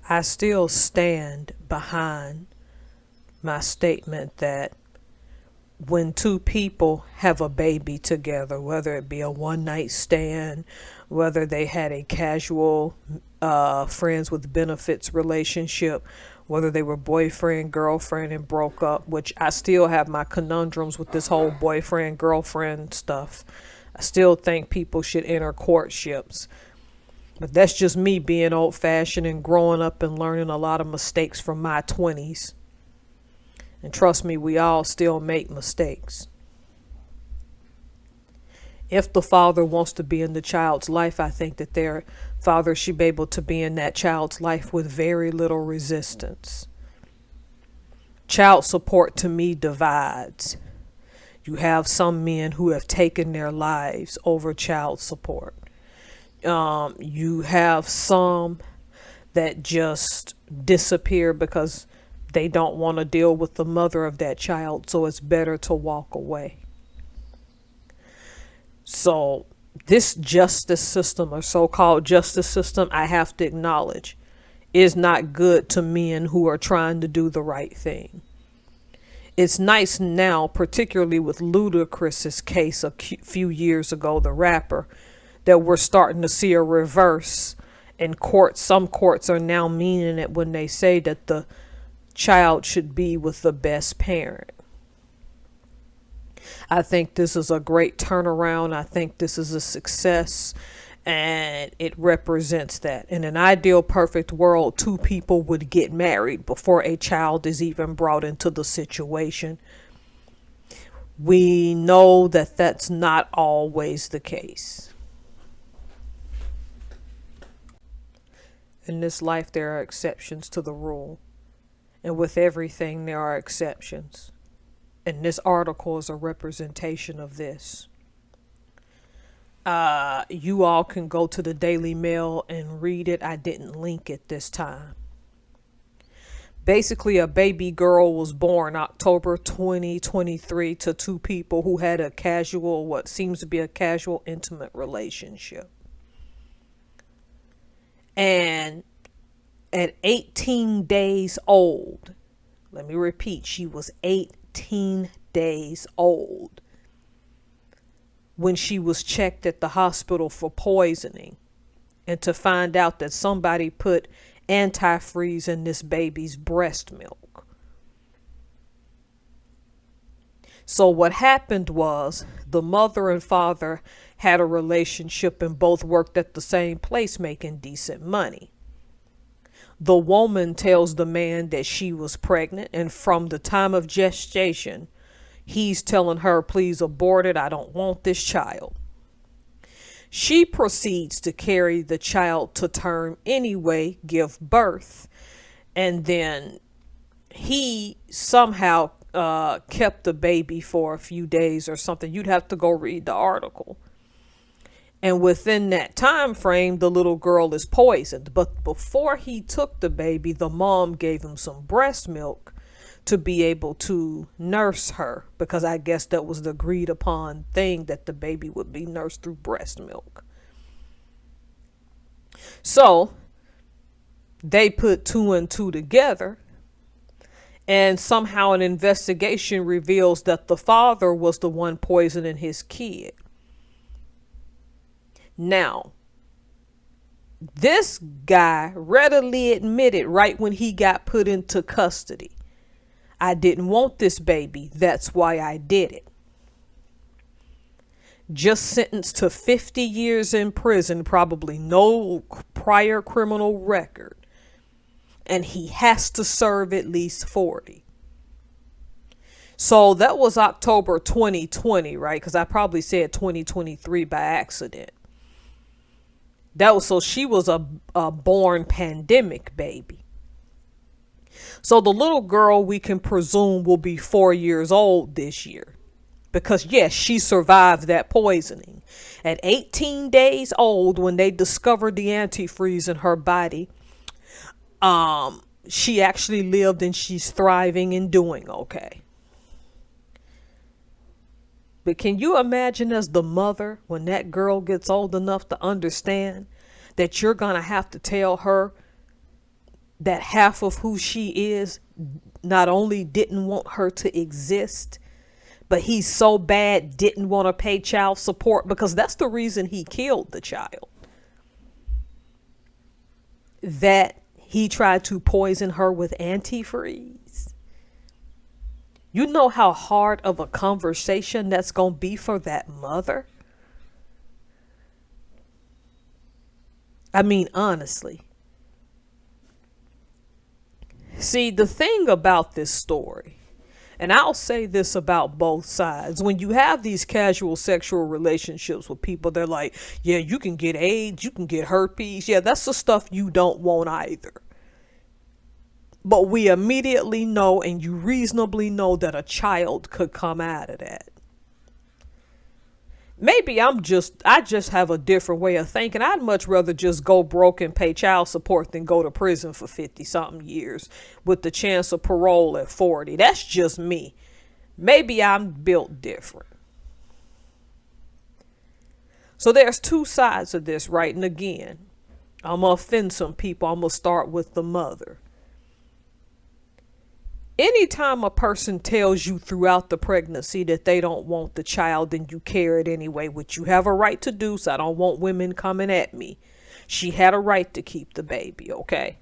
I still stand behind my statement that when two people have a baby together, whether it be a one night stand, whether they had a casual friends with benefits relationship, whether they were boyfriend, girlfriend, and broke up, which I still have my conundrums with this whole boyfriend, girlfriend stuff. I still think people should enter courtships. But that's just me being old fashioned and growing up and learning a lot of mistakes from my 20s. And trust me, we all still make mistakes. If the father wants to be in the child's life, I think that their father should be able to be in that child's life with very little resistance. Child support to me divides. You have some men who have taken their lives over child support. You have some that just disappear because they don't want to deal with the mother of that child, so it's better to walk away. So this justice system, or so-called justice system, I have to acknowledge, is not good to men who are trying to do the right thing. It's nice now, particularly with Ludacris's case a few years ago, the rapper, that we're starting to see a reverse in courts. Some courts are now meaning it when they say that the child should be with the best parent. I think this is a great turnaround. I think this is a success, and it represents that. In an ideal, perfect world, two people would get married before a child is even brought into the situation. We know that that's not always the case. In this life, there are exceptions to the rule. And with everything, there are exceptions. And this article is a representation of this. You all can go to the Daily Mail and read it. I didn't link it this time. Basically, a baby girl was born October 2023 to two people who had a casual, what seems to be a casual, intimate relationship. And at 18 days old, let me repeat, she was 18 days old when she was checked at the hospital for poisoning, and to find out that somebody put antifreeze in this baby's breast milk. So what happened was the mother and father had a relationship and both worked at the same place making decent money. The woman tells the man that she was pregnant, and from the time of gestation, he's telling her, please abort it. I don't want this child. She proceeds to carry the child to term anyway, give birth, and then he somehow kept the baby for a few days or something. You'd have to go read the article. And within that time frame, the little girl is poisoned. But before he took the baby, the mom gave him some breast milk to be able to nurse her, because I guess that was the agreed upon thing, that the baby would be nursed through breast milk. So they put two and two together, and somehow an investigation reveals that the father was the one poisoning his kid. Now, this guy readily admitted right when he got put into custody, I didn't want this baby. That's why I did it. Just sentenced to 50 years in prison, probably no prior criminal record. And he has to serve at least 40. So that was October 2020, right? Because I probably said 2023 by accident. So she was a born pandemic baby. So the little girl, we can presume, will be 4 years old this year. Because yes, she survived that poisoning. At 18 days old, when they discovered the antifreeze in her body, she actually lived, and she's thriving and doing okay. But can you imagine, as the mother, when that girl gets old enough to understand that you're going to have to tell her that half of who she is not only didn't want her to exist, but he so bad didn't want to pay child support, because that's the reason he killed the child. That he tried to poison her with antifreeze. You know how hard of a conversation that's going to be for that mother? I mean, honestly. See, the thing about this story, and I'll say this about both sides, when you have these casual sexual relationships with people, they're like, yeah, you can get AIDS, you can get herpes. Yeah, that's the stuff you don't want either. But we immediately know, and you reasonably know, that a child could come out of that. Maybe I just have a different way of thinking. I'd much rather just go broke and pay child support than go to prison for 50 something years with the chance of parole at 40. That's just me. Maybe I'm built different. So there's two sides of this, right? And again, I'm going to offend some people. I'm going to start with the mother. Anytime a person tells you throughout the pregnancy that they don't want the child and you carry it anyway, which you have a right to do, so I don't want women coming at me. She had a right to keep the baby, okay?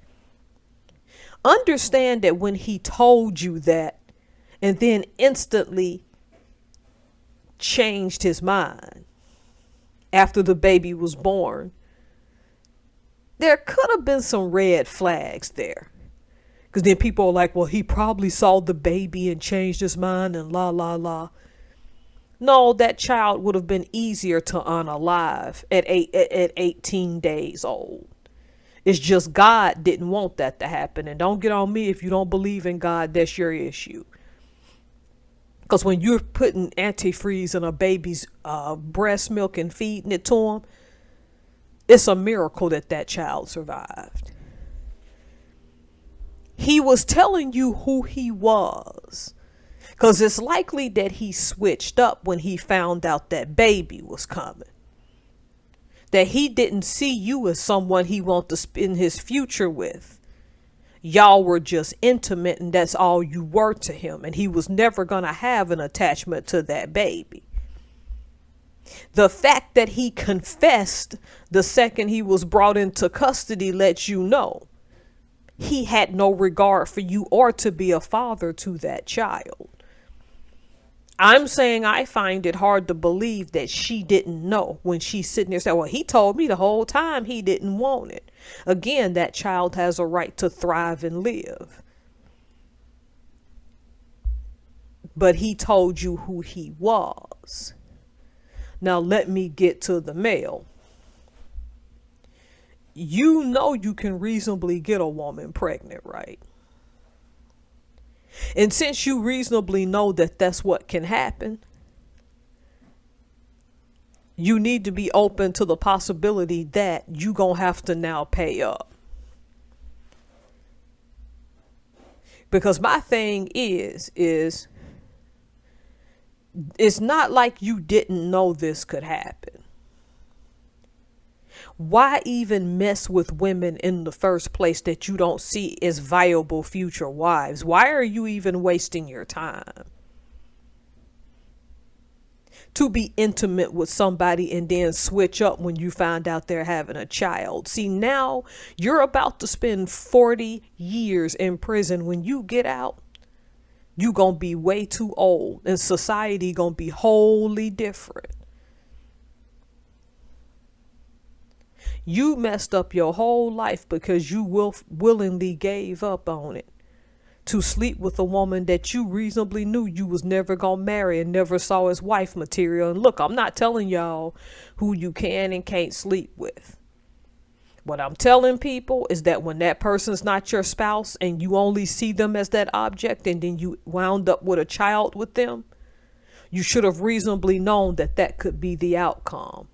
Understand that when he told you that and then instantly changed his mind after the baby was born, there could have been some red flags there. Because then people are like, well, he probably saw the baby and changed his mind and la, la, la. No, that child would have been easier to unalive at 18 days old. It's just God didn't want that to happen. And don't get on me if you don't believe in God, that's your issue. Because when you're putting antifreeze in a baby's breast milk and feeding it to them, it's a miracle that that child survived. He was telling you who he was, because it's likely that he switched up when he found out that baby was coming. That he didn't see you as someone he wanted to spend his future with. Y'all were just intimate, and that's all you were to him, and he was never going to have an attachment to that baby. The fact that he confessed the second he was brought into custody lets you know he had no regard for you or to be a father to that child. I'm saying I find it hard to believe that she didn't know when she's sitting there saying, well, he told me the whole time he didn't want it. Again, that child has a right to thrive and live. But he told you who he was. Now let me get to the male. You know you can reasonably get a woman pregnant, right? And since you reasonably know that that's what can happen, you need to be open to the possibility that you gonna have to now pay up. Because my thing is it's not like you didn't know this could happen. Why even mess with women in the first place that you don't see as viable future wives? Why are you even wasting your time to be intimate with somebody and then switch up when you find out they're having a child? See, now you're about to spend 40 years in prison. When you get out, you're going to be way too old, and society going to be wholly different. You messed up your whole life because you willingly gave up on it to sleep with a woman that you reasonably knew you was never going to marry and never saw as wife material. And look, I'm not telling y'all who you can and can't sleep with. What I'm telling people is that when that person's not your spouse and you only see them as that object, and then you wound up with a child with them, you should have reasonably known that that could be the outcome.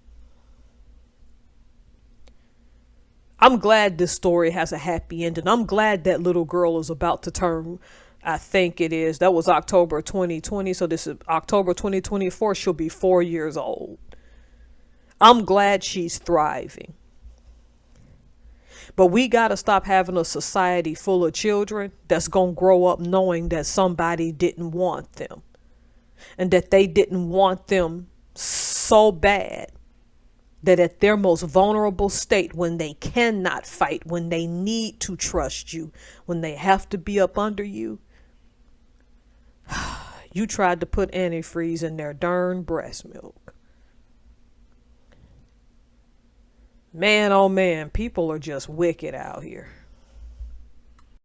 I'm glad this story has a happy ending. I'm glad that little girl is about to turn, I think it is, that was October 2020. So this is October 2024. She'll be 4 years old. I'm glad she's thriving. But we got to stop having a society full of children that's going to grow up knowing that somebody didn't want them, and that they didn't want them so bad that at their most vulnerable state, when they cannot fight, when they need to trust you, when they have to be up under you, you tried to put antifreeze in their darn breast milk. Man, oh man, people are just wicked out here.